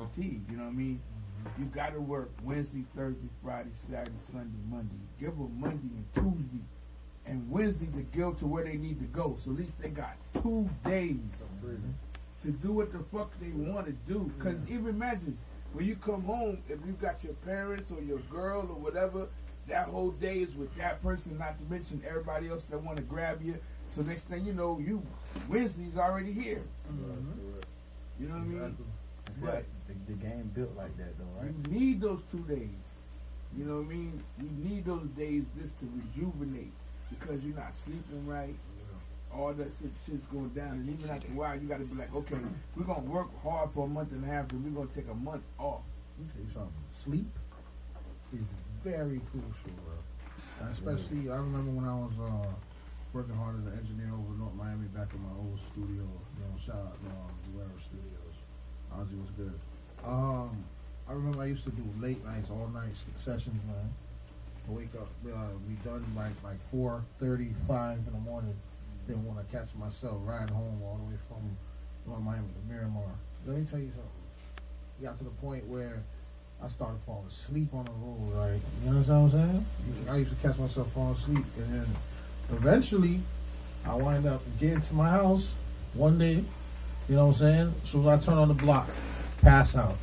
guaranteed. You know what I mean? You got to work Wednesday, Thursday, Friday, Saturday, Sunday, Monday. Give them Monday and Tuesday and Wednesday to go to where they need to go. So at least they got 2 days to do what the fuck they want to do. Because even imagine, when you come home, if you got your parents or your girl or whatever, that whole day is with that person, not to mention everybody else that want to grab you. So next thing you know, Wednesday's already here. You know what I mean? But the game built like that though, right? You need those 2 days. You know what I mean? You need those days just to rejuvenate because you're not sleeping right. All that shit's going down. And even after a while, you got to be like, okay, we're going to work hard for a month and a half, then we're going to take a month off. Let me tell you something. Sleep is very crucial, bro. Especially, I remember when I was working hard as an engineer over North Miami back in my old studio. Shout out to Whoever Studios. Ozzy was good. I remember I used to do late nights, all night sessions, man. I wake up, be done like 4:35 in the morning. Then when I catch myself riding home all the way from North Miami to Miramar. Let me tell you something. It got to the point where I started falling asleep on the road, right? You understand what I'm saying? I used to catch myself falling asleep, and then eventually I wind up getting to my house one day. You know what I'm saying? As soon as I turn on the block, pass out,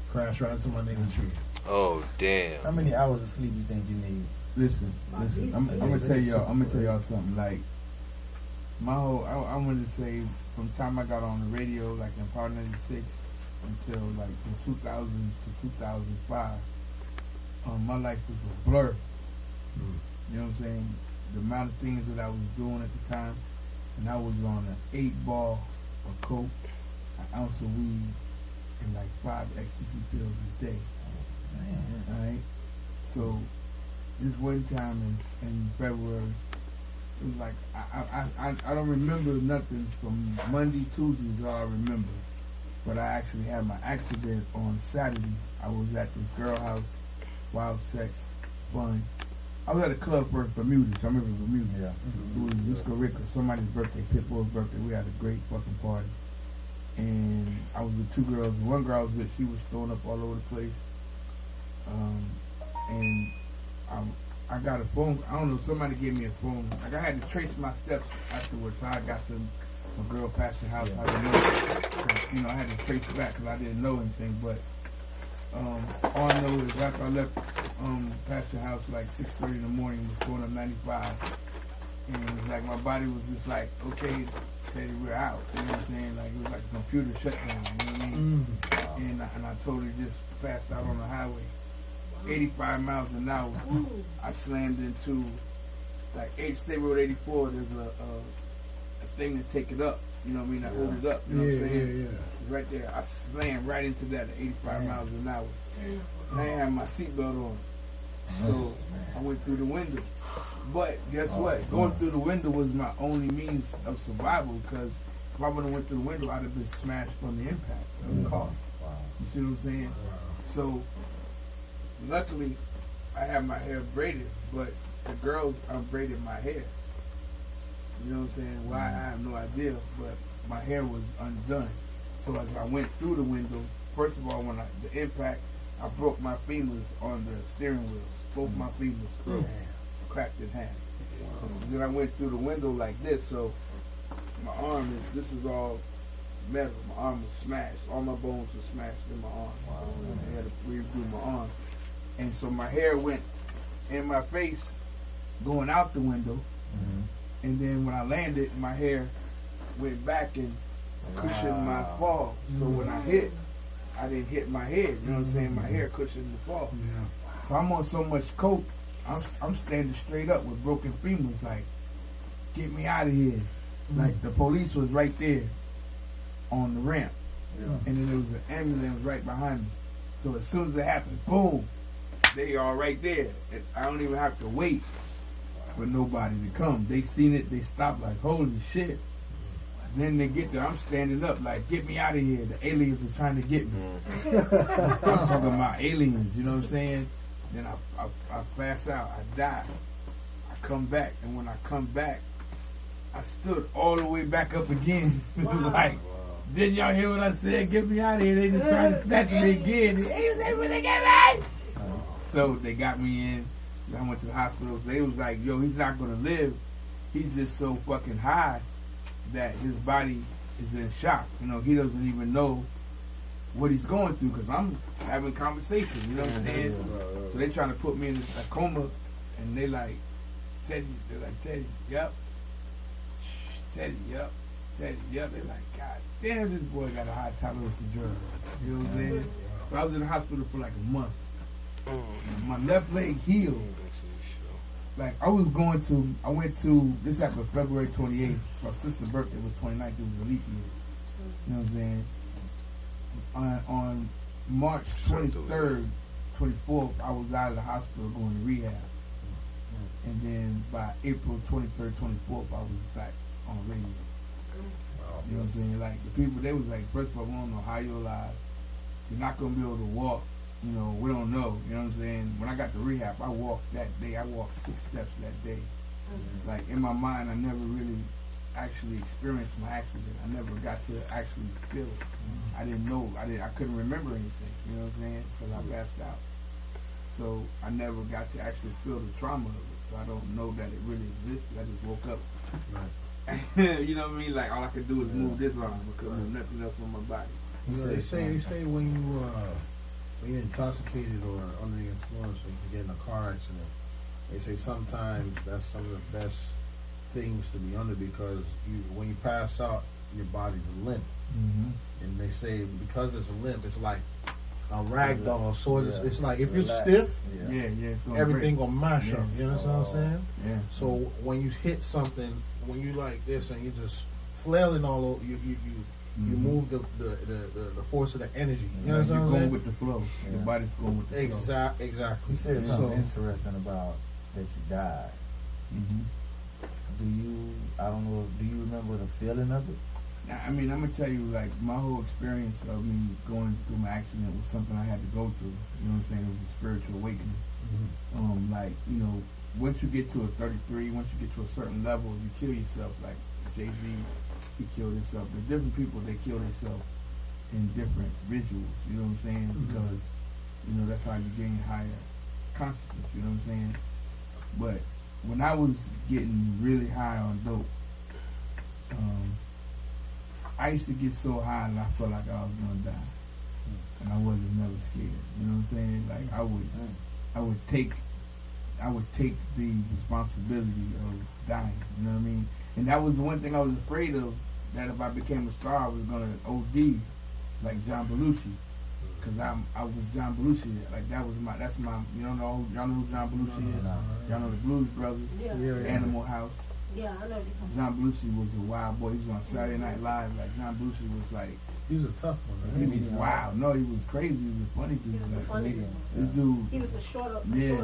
crash right into my neighbor's tree. Oh damn! How many hours of sleep you think you need? Listen. I'm gonna tell y'all something. Like my whole, I want to say from the time I got on the radio, like in Power 96, until like from 2000 to 2005, my life was a blur. You know what I'm saying? The amount of things that I was doing at the time, and I was on an 8-ball of coke, an ounce of weed, and like 5 ecstasy pills a day. Alright? So this one time in February, it was like I don't remember nothing from Monday, Tuesday is all I remember. But I actually had my accident on Saturday. I was at this girl house, wild sex, fun. I was at a club first, Bermuda. I remember Bermuda. Yeah. It was Disco Rica, somebody's birthday, Pitbull's birthday. We had a great fucking party. And I was with 2 girls. One girl I was with, she was throwing up all over the place. And I got a phone. I don't know, somebody gave me a phone. Like I had to trace my steps afterwards. How I got to my girl past the house. I didn't know. So, I had to trace it back because I didn't know anything. But all I know is after I left past the house like 6:30 in the morning, was going up 95. And it was like my body was just like, okay, Teddy, we're out. You know what I'm saying? Like it was like a computer shutdown. You know what I mean? And I totally just passed out on the highway. 85 miles an hour. I slammed into like State Road 84. There's a thing to take it up. You know what I mean? I hold it up. You know what I'm saying? It's right there. I slammed right into that at 85 miles an hour. I didn't have my seatbelt on. So I went through the window. But guess what? Going through the window was my only means of survival because if I would have went through the window, I'd have been smashed from the impact of the car. You see what I'm saying? So luckily, I had my hair braided, but the girls unbraided my hair. You know what I'm saying? Why? I have no idea, but my hair was undone. So as I went through the window, first of all, the impact, I broke my femurs on the steering wheel. Both my femurs broke, cracked in half. Then I went through the window like this, so my arm this is all metal. My arm was smashed. All my bones were smashed in my arm. I had to redo my arm. And so my hair went in my face going out the window. And then when I landed, my hair went back and cushioned my fall. So when I hit, I didn't hit my head. You know what I'm saying? My hair cushioned the fall. So I'm on so much coke, I'm standing straight up with broken femurs, like, get me out of here. Like the police was right there on the ramp. And then there was an ambulance right behind me. So as soon as it happened, boom, they all right there. And I don't even have to wait for nobody to come. They seen it, they stopped like, holy shit. Then they get there, I'm standing up like, get me out of here. The aliens are trying to get me. I'm talking about aliens, you know what I'm saying? Then I pass out, I die. I come back, and when I come back, I stood all the way back up again. Like, Didn't y'all hear what I said? Get me out of here. They just tried to snatch me again. He was able to get me. So they got me in. I went to the hospital. They was like, yo, he's not going to live. He's just so fucking high that his body is in shock. You know, he doesn't even know what he's going through because I'm having conversation. You know what I'm saying? So they trying to put me in a coma, and they like, Teddy, yep. Teddy, yep. Teddy, yep. They're like, God damn, this boy got a high tolerance of drugs. You know what I'm saying? So I was in the hospital for like a month. And my left leg healed. Like I went to, this happened February 28th. My sister's birthday was 29th. It was a leap year. You know what I'm saying? On March 23rd, 24th, I was out of the hospital going to rehab. And then by April 23rd, 24th, I was back on radio. You know what I'm saying? Like the people, they was like, first of all, we don't know how you're alive. You're not going to be able to walk. You know, we don't know. You know what I'm saying? When I got to rehab, I walked that day. I walked 6 steps that day. Like, in my mind, I never really actually experienced my accident. I never got to actually feel it. I didn't know. I couldn't remember anything. You know what I'm saying? Because I passed out. So, I never got to actually feel the trauma of it. So, I don't know that it really existed. I just woke up. Right. You know what I mean? Like, all I could do is move this arm because there's nothing else on my body. You know, they say when you're intoxicated or under the influence and you get in a car accident, they say sometimes that's some of the best things to be under because when you pass out, your body's limp. And they say because it's limp, it's like a rag doll. So it's like if you're stiff, everything gonna mash up. You understand what I'm saying? Yeah. So when you hit something, when you like this and you just flailing all over, you move the force of the energy. You know what I'm saying? You're going with the flow. Yeah. Your body's going with the flow. Exactly. You said something interesting about that you died. Do you remember the feeling of it? I mean, I'm going to tell you, like, my whole experience of me going through my accident was something I had to go through. You know what I'm saying? It was a spiritual awakening. Like, you know, once you get to a 33, once you get to a certain level, you kill yourself. Like Jay-Z, he killed himself. The different people, they kill themselves in different visuals. You know what I'm saying? Because, you know, that's how you gain higher consciousness. You know what I'm saying? But when I was getting really high on dope, I used to get so high and I felt like I was gonna die, and I wasn't never scared. You know what I'm saying? Like I would take the responsibility of dying. You know what I mean? And that was the one thing I was afraid of. That if I became a star, I was gonna OD like John Belushi, because I was John Belushi. Like that's my. Y'all know who John Belushi is? Y'all know the Blues Brothers, Animal House. Yeah, I know this one. John Belushi was a wild boy. He was on Saturday Night Live. Like John Belushi was like. He was a tough one. Right? He was wild. No, he was crazy. He was a funny dude. He was a funny dude. This dude. He was the shorter Blues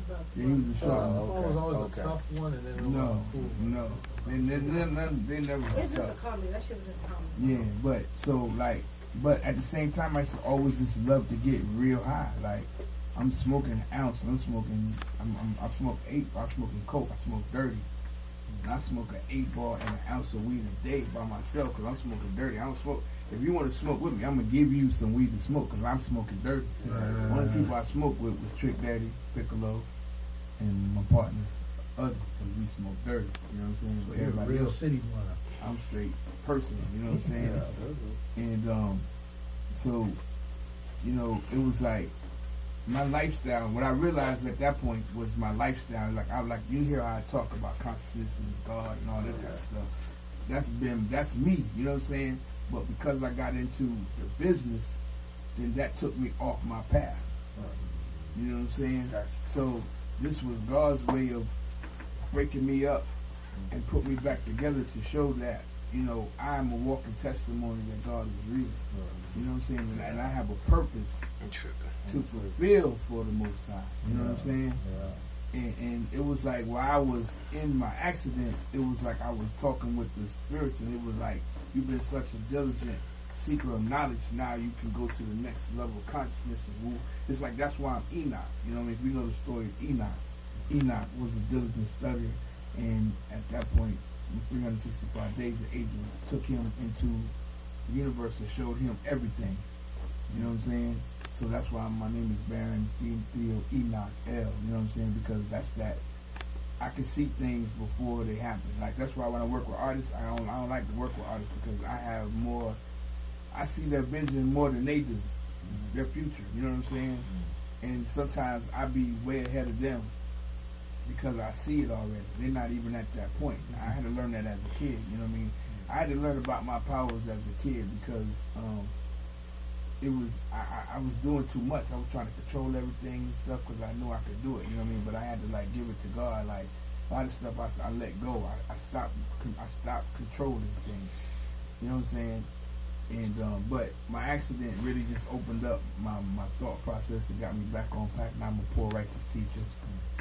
brother. Yeah, he was the short one. It was always a tough one, and then no. They never. It's just a comedy. That shit was just a comedy. Yeah, but at the same time, I used to always just love to get real high. Like I'm smoking an ounce. I smoke 8. I'm smoking coke. I smoke dirty. And I smoke an 8-ball and an ounce of weed a day by myself because I'm smoking dirty. I don't smoke. If you want to smoke with me, I'm going to give you some weed to smoke because I'm smoking dirty. One of the people I smoked with was Trick Daddy, Piccolo, and my partner, Other, because we smoke dirty. You know what I'm saying? But everybody real else, city one. I'm straight person. You know what I'm saying? And so, you know, it was like my lifestyle. What I realized at that point was my lifestyle. Like you hear how I talk about consciousness and God and all that type of stuff. That's me. You know what I'm saying? But because I got into the business, then that took me off my path. You know what I'm saying? So this was God's way of breaking me up and put me back together to show that, you know, I'm a walking testimony that God is real. You know what I'm saying? And I have a purpose to fulfill for the Most High. You know what I'm saying? And it was like while I was in my accident, it was like I was talking with the spirits, and it was like, you've been such a diligent seeker of knowledge, now you can go to the next level of consciousness. And it's like that's why I'm Enoch. You know what I mean? If you know the story of Enoch, Enoch was a diligent studier, and at that point, in 365 days, the angel took him into the universe has showed him everything. You know what I'm saying? So that's why my name is Baron Theo Enoch L. You know what I'm saying? Because that's that. I can see things before they happen. Like that's why when I work with artists, I don't like to work with artists because I have more. I see their vision more than they do, their future. You know what I'm saying? And sometimes I be way ahead of them because I see it already. They're not even at that point. I had to learn that as a kid. You know what I mean? I had to learn about my powers as a kid because it was I was doing too much. I was trying to control everything and stuff because I knew I could do it. You know what I mean? But I had to like give it to God. Like a lot of stuff I let go. I stopped controlling things. You know what I'm saying? And but my accident really just opened up my thought process and got me back on track. Now I'm a poor righteous teacher.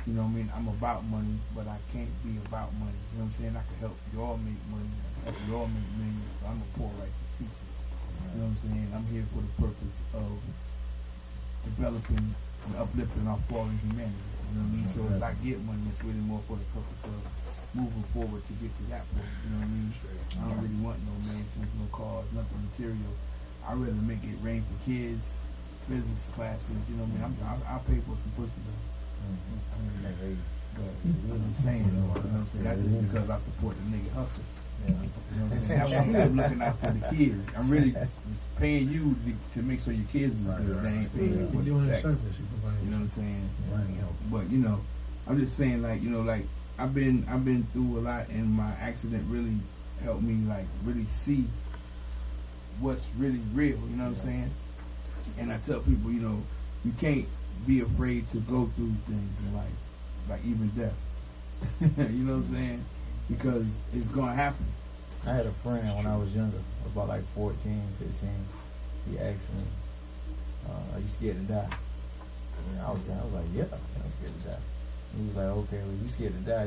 You know what I mean? I'm about money, but I can't be about money. You know what I'm saying? I can help you all make money. I can help you all make millions. So I'm a poor righteous teacher. You know what I'm saying? I'm here for the purpose of developing and uplifting our fallen humanity. You know what I mean? So as I get money, it's really more for the purpose of moving forward to get to that point. You know what I mean? I don't really want no mansions, no cars, nothing material. I rather make it rain for kids, business classes. You know what I mean? I'll pay for some pussy though. I mean, but I'm just saying though. You know what I'm saying? That's just because I support the nigga hustle. You know what I'm saying? That's why I'm looking out for the kids. I'm really paying you to make sure your kids is good. They ain't paying you for the sex. You know what I'm saying? But you know, I'm just saying like, you know, like I've been through a lot, and my accident really helped me like really see what's really real. You know what I'm saying? And I tell people, you know, you can't be afraid to go through things in life, like even death. You know what I'm saying? Because it's gonna happen. I had a friend when I was younger, about like 14, 15. He asked me, "Are you scared to die?" And I was like, "Yeah, I'm scared to die." He was like, "Okay, well, you scared to die?